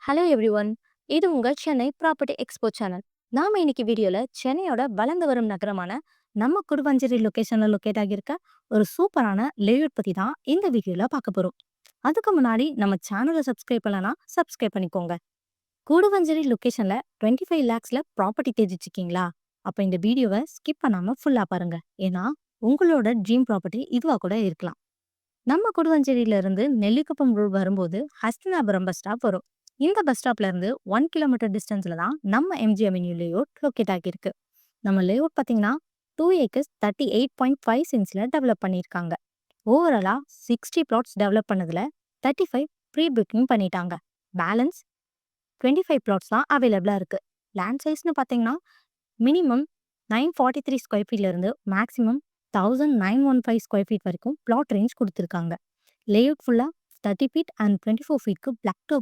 Hello everyone. இது உங்க Chennai property expo channel. நாம இன்னைக்கு வீடியோல சென்னையோட வளர்ந்து வரும் நகரமான நம்ம குடுவஞ்சேரி லொகேஷன்ல லொக்கேட் ஆகியிருக்க ஒரு சூப்பரான லேஅவுட் பத்தி தான் இந்த வீடியோல பார்க்க போறோம். அதுக்கு முன்னாடி நம்ம சேனலை சப்ஸ்கிரைப் பண்ணலனா சப்ஸ்கிரைப் பண்ணிக்கோங்க. கூடுவஞ்சேரி லொகேஷன்ல 25 lakhsல ப்ராப்பர்ட்டி தேடிட்டு இருக்கீங்களா? அப்ப இந்த வீடியோவை ஸ்கிப் பண்ணாம ஃபுல்லா பாருங்க. ஏன்னா உங்களோட ட்ரீம் ப்ராப்பர்ட்டி இதுவா கூட இருக்கலாம். நம்ம கொடுவஞ்சேரியில இருந்து நெல்லிக்குப்பம் ரோடு வரும்போது ஹஸ்தினாபுரம் பஸ் ஸ்டாப் வரும். இந்த பஸ் ஸ்டாப்ல இருந்து 1 கிலோமீட்டர் டிஸ்டன்ஸ்ல தான் நம்ம எம்ஜி அவென்யூ லேஅவுட் லொக்கேட் ஆகியிருக்கு. நம்ம லேஅவுட் பார்த்தீங்கன்னா 2 acres 38.5 சென்ட்ஸ்ல டெவலப் பண்ணியிருக்காங்க. ஓவராலா 60 plots டெவலப் பண்ணதுல 35 ப்ரீ புக்கிங் பண்ணிட்டாங்க. பேலன்ஸ் 25 plots தான் அவைலபிளா இருக்கு. லேண்ட் சைஸ்னு பார்த்தீங்கன்னா மினிமம் 943 ஸ்கொயர் ஃபீட்ல இருந்து மேக்ஸிமம் 1915 ஸ்கொயர் ஃபீட் வரைக்கும் பிளாட் ரேஞ்ச் கொடுத்துருக்காங்க. லேஅவுட் ஃபுல்லா 30 ஃபீட் அண்ட் 24 ஃபீட்க்கு பிளாக் டாப்